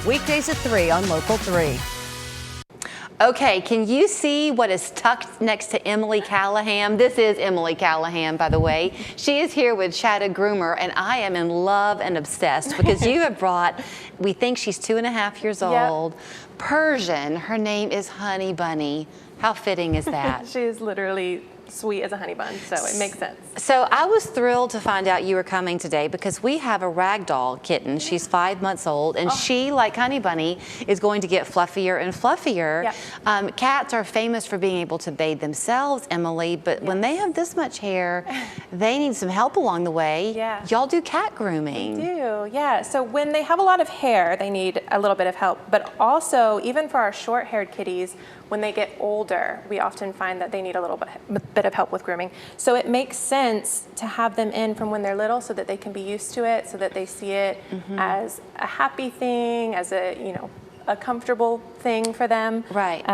Weekdays at 3 on Local 3. Okay, can you see what is tucked next to Emily Callahan? This is Emily Callahan, by the way. She is here with Chattagroomer, and I am in love and obsessed because you have brought, we think she's 2.5 years old, Persian. Her name is Honey Bunny. How fitting is that? She's literally sweet as a honey bun, so it makes sense. So I was thrilled to find out you were coming today because we have a ragdoll kitten. She's 5 months old, and she, like Honey Bunny, is going to get fluffier and fluffier. Yep. Cats are famous for being able to bathe themselves, Emily, but when they have this much hair, they need some help along the way. Yeah. Y'all do cat grooming. We do, yeah. So when they have a lot of hair, they need a little bit of help, but also, even for our short-haired kitties, when they get older, we often find that they need a little bit of help with grooming. So it makes sense to have them in from when they're little so that they can be used to it, so that they see it as a happy thing, as a comfortable thing for them. Right.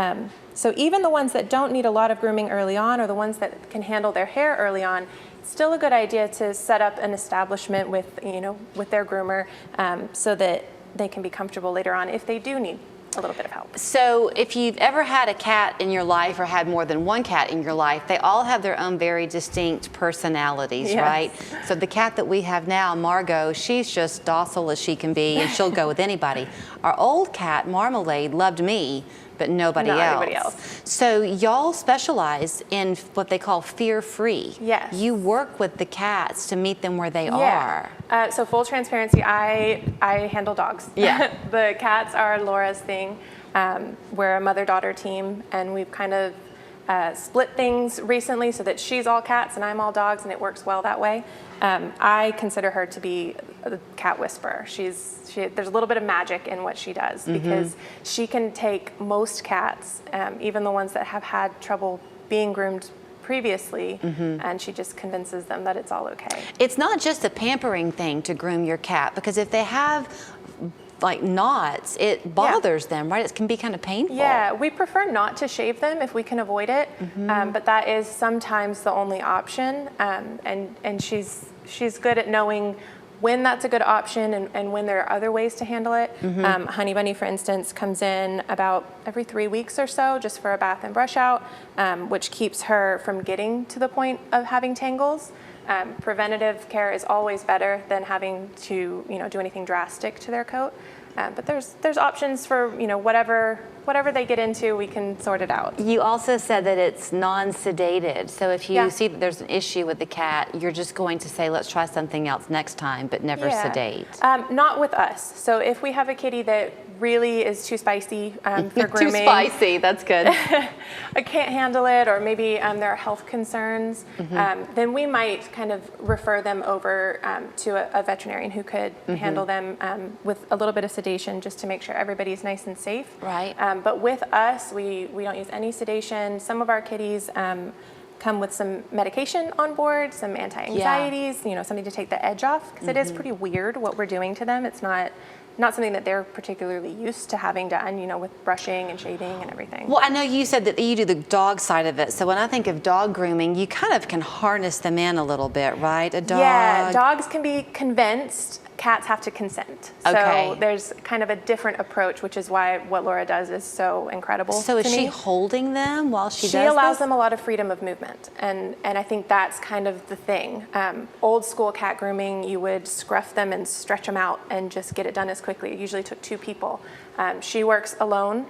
So even the ones that don't need a lot of grooming early on, or the ones that can handle their hair early on, it's still a good idea to set up an establishment with, with their groomer, so that they can be comfortable later on if they do need a little bit of help. So if you've ever had a cat in your life or had more than one cat in your life, they all have their own very distinct personalities, right? So the cat that we have now, Margot, she's just docile as she can be, and she'll go with anybody. Our old cat, Marmalade, loved me, but nobody else. So y'all specialize in what they call fear-free. Yes. You work with the cats to meet them where they are. So full transparency, I handle dogs. Yeah. The cats are Laura's thing. We're a mother-daughter team, and we've kind of split things recently so that she's all cats and I'm all dogs, and it works well that way. I consider her to be a cat whisperer. There's a little bit of magic in what she does, because she can take most cats, even the ones that have had trouble being groomed previously, and she just convinces them that it's all okay. It's not just a pampering thing to groom your cat, because if they have like knots, it bothers them, right? It can be kind of painful. Yeah, we prefer not to shave them if we can avoid it, but that is sometimes the only option, and she's good at knowing when that's a good option and when there are other ways to handle it. Honey Bunny, for instance, comes in about every 3 weeks or so just for a bath and brush out, which keeps her from getting to the point of having tangles. Preventative care is always better than having to do anything drastic to their coat. But there's options for whatever they get into, we can sort it out. You also said that it's non-sedated. So if you see that there's an issue with the cat, you're just going to say, let's try something else next time, but never sedate. Not with us. So if we have a kitty that really is too spicy for grooming. Too spicy, that's good. I can't handle it, or maybe there are health concerns, then we might kind of refer them over to a veterinarian who could handle them with a little bit of sedation, just to make sure everybody's nice and safe. Right. But with us, we don't use any sedation. Some of our kitties come with some medication on board, some anti-anxieties, something to take the edge off, because it is pretty weird what we're doing to them. It's not something that they're particularly used to having done, with brushing and shaving and everything. Well, I know you said that you do the dog side of it. So when I think of dog grooming, you kind of can harness them in a little bit, right? A dog. Yeah, dogs can be convinced. Cats have to consent. Okay. So there's kind of a different approach, which is why what Laura does is so incredible. So is she holding them while she does this? She allows them a lot of freedom of movement, and I think that's kind of the thing. Old school cat grooming, you would scruff them and stretch them out and just get it done as quickly. It usually took 2 people. She works alone.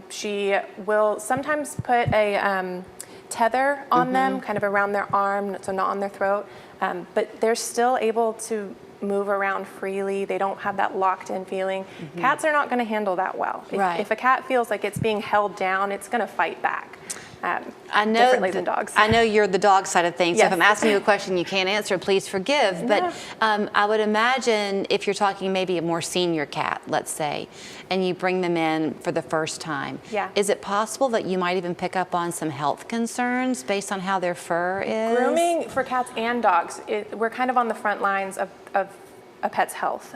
She will sometimes put a tether on them, kind of around their arm, so not on their throat, but they're still able to move around freely. They don't have that locked in feeling. Cats are not going to handle that well. If a cat feels like it's being held down, it's going to fight back. I know differently than dogs. I know you're the dog side of things, so if I'm asking you a question you can't answer, please forgive. But I would imagine if you're talking maybe a more senior cat, let's say, and you bring them in for the first time, is it possible that you might even pick up on some health concerns based on how their fur is? Grooming for cats and dogs, we're kind of on the front lines of a pet's health.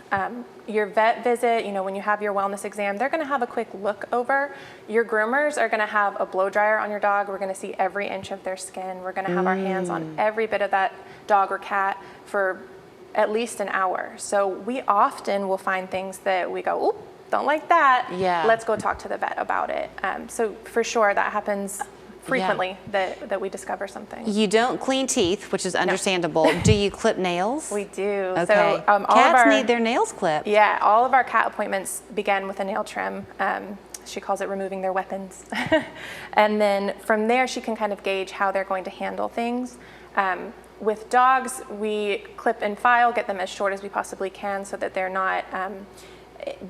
Your vet visit, when you have your wellness exam, they're going to have a quick look over. Your groomers are going to have a blow dryer on your dog. We're going to see every inch of their skin. We're going to have our hands on every bit of that dog or cat for at least an hour. So we often will find things that we go, oop, don't like that. Yeah. Let's go talk to the vet about it. So for sure that happens frequently, that we discover something. You don't clean teeth, which is understandable. No. Do you clip nails? We do. Okay. So all cats of our, need their nails clipped. Yeah, all of our cat appointments begin with a nail trim. She calls it removing their weapons. And then from there, she can kind of gauge how they're going to handle things. With dogs, we clip and file, get them as short as we possibly can so that they're not,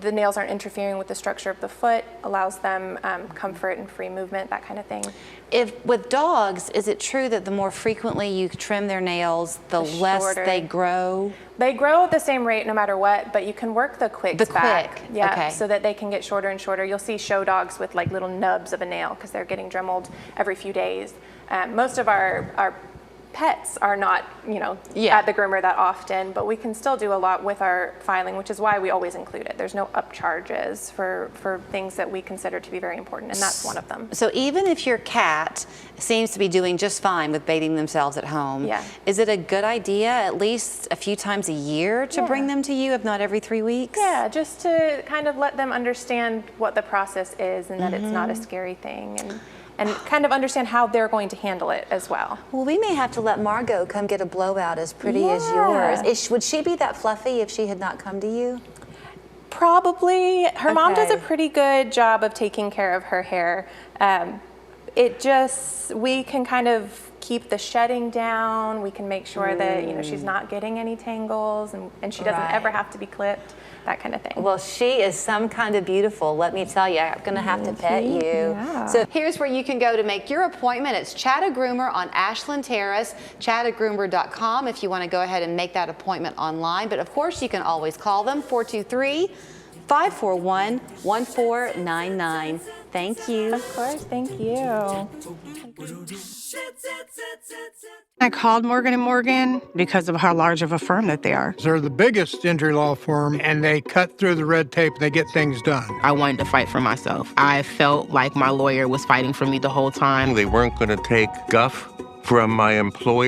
the nails aren't interfering with the structure of the foot, allows them comfort and free movement, that kind of thing. If with dogs, is it true that the more frequently you trim their nails, the less shorter they grow? They grow at the same rate no matter what, but you can work the quicks back. Yeah, okay. So that they can get shorter and shorter. You'll see show dogs with like little nubs of a nail because they're getting dremeled every few days. Most of our pets are not, at the groomer that often, but we can still do a lot with our filing, which is why we always include it. There's no upcharges for things that we consider to be very important, and that's one of them. So even if your cat seems to be doing just fine with bathing themselves at home, is it a good idea at least a few times a year to bring them to you, if not every 3 weeks? Yeah, just to kind of let them understand what the process is and that it's not a scary thing. And kind of understand how they're going to handle it as well. Well, we may have to let Margot come get a blowout as pretty as yours. Would she be that fluffy if she had not come to you? Probably. Her mom does a pretty good job of taking care of her hair. We can kind of keep the shedding down. We can make sure that she's not getting any tangles and she doesn't ever have to be clipped. That kind of thing. Well, she is some kind of beautiful. Let me tell you, I'm going to have to pet you. Yeah. So here's where you can go to make your appointment. It's Chattagroomer on Ashland Terrace, chattagroomer.com if you want to go ahead and make that appointment online. But of course, you can always call them, 423-541-1499. Thank you. Of course, thank you. I called Morgan & Morgan because of how large of a firm that they are. They're the biggest injury law firm, and they cut through the red tape and they get things done. I wanted to fight for myself. I felt like my lawyer was fighting for me the whole time. They weren't going to take guff from my employer.